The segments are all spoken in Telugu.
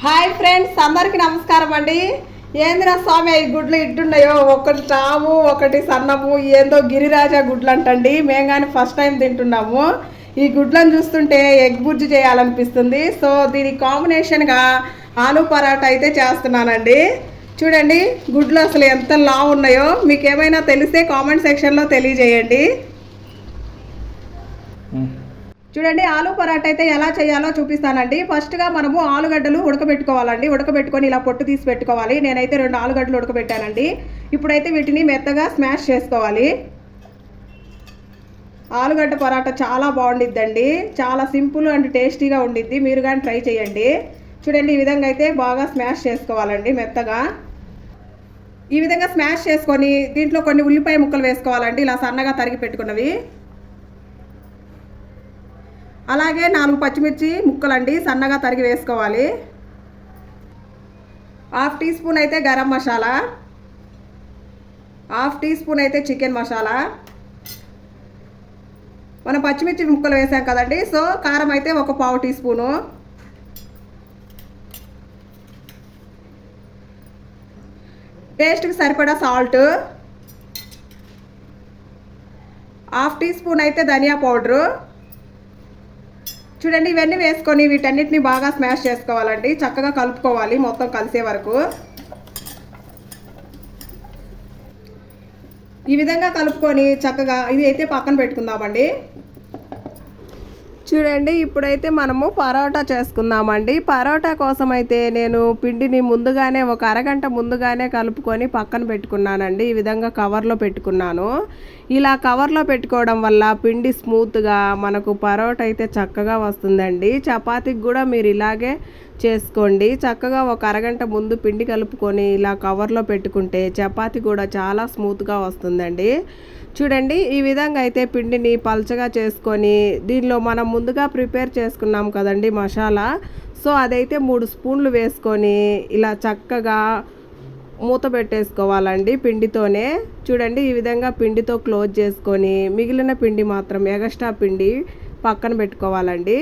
హాయ్ ఫ్రెండ్స్, అందరికి నమస్కారం అండి. ఏందిరా స్వామి ఈ గుడ్లు ఇట్టున్నాయో, ఒకటి చావు ఒకటి సన్నము, ఏందో గిరిరాజా గుడ్లు అంటండి. మేము కానీ ఫస్ట్ టైం తింటున్నాము. ఈ గుడ్లను చూస్తుంటే ఎగ్ బుర్జీ చేయాలనిపిస్తుంది. సో దీనికి కాంబినేషన్గా ఆలూ పరాటా అయితే చేస్తున్నానండి. చూడండి గుడ్లు అసలు ఎంత లావు ఉన్నాయో. మీకు ఏమైనా తెలిస్తే కామెంట్ సెక్షన్లో తెలియజేయండి. చూడండి ఆలూ పరాటా అయితే ఎలా చేయాలో చూపిస్తానండి. ఫస్ట్గా మనము ఆలుగడ్డలు ఉడకబెట్టుకోవాలండి. ఉడకబెట్టుకొని ఇలా పొట్టు తీసి పెట్టుకోవాలి. నేనైతే 2 ఆలుగడ్డలు ఉడకబెట్టానండి. ఇప్పుడైతే వీటిని మెత్తగా స్మాష్ చేసుకోవాలి. ఆలుగడ్డ పరాటా చాలా బాగుండిద్దండి. చాలా సింపుల్ అండ్ టేస్టీగా ఉండిద్ది. మీరు కానీ ట్రై చేయండి. చూడండి ఈ విధంగా అయితే బాగా స్మాష్ చేసుకోవాలండి మెత్తగా. ఈ విధంగా స్మాష్ చేసుకొని దీంట్లో కొన్ని ఉల్లిపాయ ముక్కలు వేసుకోవాలండి, ఇలా సన్నగా తరిగి పెట్టుకున్నవి. అలాగే 4 పచ్చిమిర్చి ముక్కలండి సన్నగా తరిగి వేసుకోవాలి. 1/2 టీ స్పూన్ అయితే గరం మసాలా, 1/2 టీ స్పూన్ అయితే చికెన్ మసాలా. మనం పచ్చిమిర్చి ముక్కలు వేసాం కదండి, సో కారం అయితే 1/4 టీ స్పూను. టేస్ట్కి సరిపడా సాల్ట్, 1/2 టీ స్పూన్ అయితే ధనియా పౌడరు. చూడండి ఇవన్నీ వేసుకొని వీటన్నిటిని బాగా స్మాష్ చేసుకోవాలండి. చక్కగా కలుపుకోవాలి మొత్తం కలిసే వరకు. ఈ విధంగా కలుపుకొని చక్కగా ఇది అయితే పక్కన పెట్టుకుందామండి. చూడండి ఇప్పుడైతే మనము పరోటా చేసుకుందామండి. పరోటా కోసం అయితే నేను పిండిని ముందుగానే ఒక అరగంట ముందుగానే కలుపుకొని పక్కన పెట్టుకున్నానండి. ఈ విధంగా కవర్లో పెట్టుకున్నాను. ఇలా కవర్లో పెట్టుకోవడం వల్ల పిండి స్మూత్గా మనకు పరోటా అయితే చక్కగా వస్తుందండి. చపాతీకి కూడా మీరు ఇలాగే చేసుకోండి. చక్కగా ఒక అరగంట ముందు పిండి కలుపుకొని ఇలా కవర్లో పెట్టుకుంటే చపాతీ కూడా చాలా స్మూత్గా వస్తుందండి. చూడండి ఈ విధంగా అయితే పిండిని పల్చగా చేసుకొని దీనిలో మనం ముందుగా ప్రిపేర్ చేసుకున్నాం కదండి మసాలా, సో అదైతే 3 స్పూన్లు వేసుకొని ఇలా చక్కగా మూత పెట్టేసుకోవాలండి పిండితోనే. చూడండి ఈ విధంగా పిండితో క్లోజ్ చేసుకొని మిగిలిన పిండి మాత్రం ఎగస్ట్రా పిండి పక్కన పెట్టుకోవాలండి.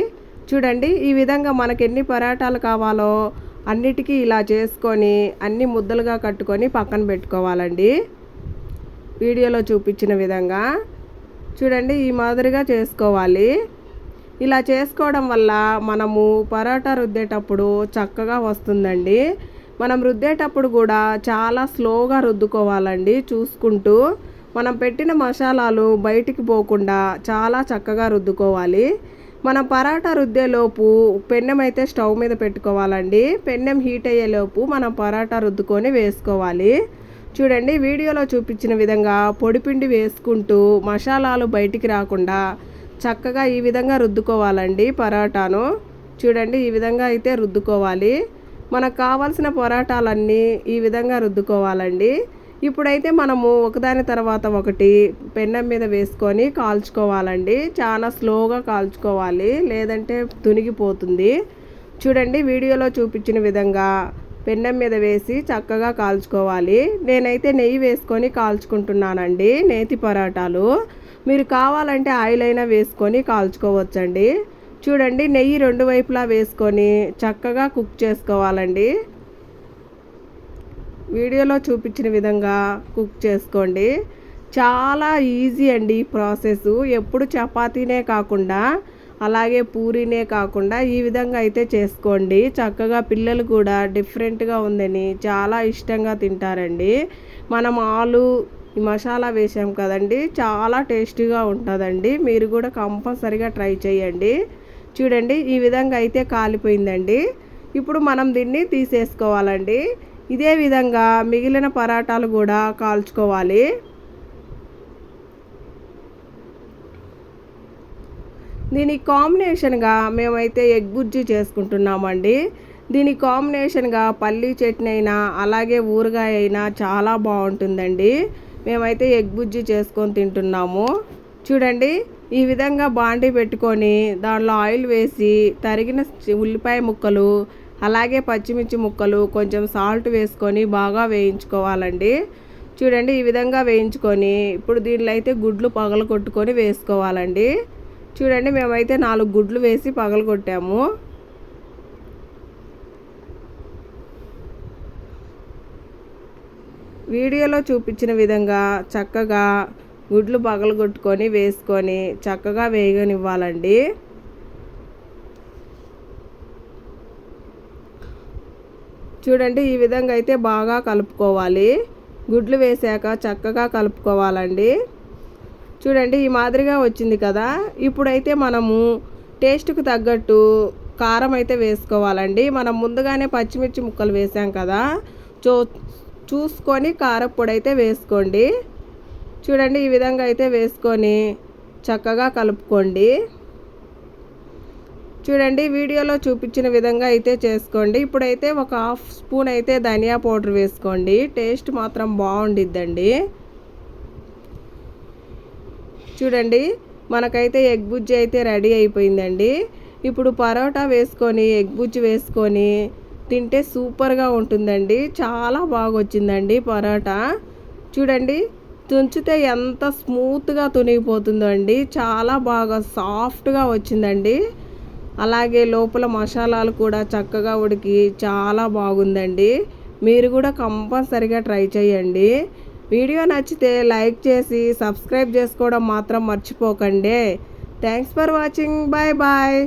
చూడండి ఈ విధంగా మనకి ఎన్ని పరాటాలు కావాలో అన్నిటికీ ఇలా చేసుకొని అన్ని ముద్దలుగా కట్టుకొని పక్కన పెట్టుకోవాలండి. వీడియోలో చూపించిన విధంగా చూడండి ఈ మాదిరిగా చేసుకోవాలి. ఇలా చేసుకోవడం వల్ల మనము పరోటా రుద్దేటప్పుడు చక్కగా వస్తుందండి. మనం రుద్దేటప్పుడు కూడా చాలా స్లోగా రుద్దుకోవాలండి. చూసుకుంటూ మనం పెట్టిన మసాలాలు బయటికి పోకుండా చాలా చక్కగా రుద్దుకోవాలి. మనం పరాటా రుద్దేలోపు పెన్నెం అయితే స్టవ్ మీద పెట్టుకోవాలండి. పెన్నెం హీట్ అయ్యేలోపు మనం పరాటా రుద్దుకొని వేసుకోవాలి. చూడండి వీడియోలో చూపించిన విధంగా పొడిపిండి వేసుకుంటూ మసాలాలు బయటికి రాకుండా చక్కగా ఈ విధంగా రుద్దుకోవాలండి పరాటాను. చూడండి ఈ విధంగా అయితే రుద్దుకోవాలి. మనకు కావాల్సిన పరాటాలన్నీ ఈ విధంగా రుద్దుకోవాలండి. ఇప్పుడైతే మనము ఒకదాని తర్వాత ఒకటి పెన్నం మీద వేసుకొని కాల్చుకోవాలండి. చాలా స్లోగా కాల్చుకోవాలి, లేదంటే తునిగిపోతుంది. చూడండి వీడియోలో చూపించిన విధంగా పెన్నం మీద వేసి చక్కగా కాల్చుకోవాలి. నేనైతే నెయ్యి వేసుకొని కాల్చుకుంటున్నానండి నేతి పరాటాలు. మీరు కావాలంటే ఆయిల్ అయినా వేసుకొని కాల్చుకోవచ్చండి. చూడండి నెయ్యి 2 వైపులా వేసుకొని చక్కగా కుక్ చేసుకోవాలండి. వీడియోలో చూపించిన విధంగా కుక్ చేసుకోండి. చాలా ఈజీ అండి ఈ ప్రాసెస్. ఎప్పుడు చపాతీనే కాకుండా అలాగే పూరీనే కాకుండా ఈ విధంగా అయితే చేసుకోండి. చక్కగా పిల్లలు కూడా డిఫరెంట్గా ఉందని చాలా ఇష్టంగా తింటారండి. మనం ఆలు మసాలా వేసాం కదండి, చాలా టేస్టీగా ఉంటుందండి. మీరు కూడా కంపల్సరిగా ట్రై చేయండి. చూడండి ఈ విధంగా అయితే కాలిపోయిందండి. ఇప్పుడు మనం దీన్ని తీసేసుకోవాలండి. ఇదే విధంగా మిగిలిన పరాటాలు కూడా కాల్చుకోవాలి. దీనికి కాంబినేషన్గా మేమైతే ఎగ్ బుర్జీ చేసుకుంటున్నామండి. దీనికి కాంబినేషన్గా పల్లీ చట్నీ అయినా అలాగే ఊరగాయ అయినా చాలా బాగుంటుందండి. మేమైతే ఎగ్ బుర్జీ చేసుకొని తింటున్నాము. చూడండి ఈ విధంగా బాండీ పెట్టుకొని దానిలో ఆయిల్ వేసి తరిగిన ఉల్లిపాయ ముక్కలు అలాగే పచ్చిమిర్చి ముక్కలు కొంచెం సాల్ట్ వేసుకొని బాగా వేయించుకోవాలండి. చూడండి ఈ విధంగా వేయించుకొని ఇప్పుడు దీనిలో అయితే గుడ్లు పగలగొట్టుకొని వేసుకోవాలండి. చూడండి మేమైతే 4 గుడ్లు వేసి పగలగొట్టాము. వీడియోలో చూపించిన విధంగా చక్కగా గుడ్లు పగలగొట్టుకొని వేసుకొని చక్కగా వేగనివ్వాలండి. చూడండి, ఈ విధంగా అయితే బాగా కలుపుకోవాలి. గుడ్లు వేసాక చక్కగా కలుపుకోవాలండి. చూడండి, ఈ మాదిరిగా వచ్చింది కదా. ఇప్పుడైతే మనము టేస్ట్కి తగ్గట్టు కారం అయితే వేసుకోవాలండి. మనం ముందుగానే పచ్చిమిర్చి ముక్కలు వేసాం కదా, చూసుకొని కారప్పొడి అయితే వేసుకోండి. చూడండి, ఈ విధంగా అయితే వేసుకొని చక్కగా కలుపుకోండి. చూడండి, వీడియోలో చూపించిన విధంగా అయితే చేసుకోండి. ఇప్పుడైతే ఒక 1/2 స్పూన్ అయితే ధనియా పౌడర్ వేసుకోండి. టేస్ట్ మాత్రం బాగుండిద్దండి. చూడండి, మనకైతే ఎగ్ బుజ్జి అయితే రెడీ అయిపోయిందండి. ఇప్పుడు పరోటా వేసుకొని ఎగ్ బుజ్జి వేసుకొని తింటే సూపర్గా ఉంటుందండి. చాలా బాగా వచ్చిందండి పరోటా. చూడండి, తుంచితే ఎంత స్మూత్గా తునిగిపోతుందో అండి. చాలా బాగా సాఫ్ట్గా వచ్చిందండి. అలాగే లోపల మసాలాలు కూడా చక్కగా ఉడికి చాలా బాగుందండి. మీరు కూడా కంపల్సరిగా ట్రై చేయండి. వీడియో నచ్చితే లైక్ చేసి సబ్స్క్రైబ్ చేసుకోవడం మాత్రం మర్చిపోకండి. Thanks for watching. Bye bye.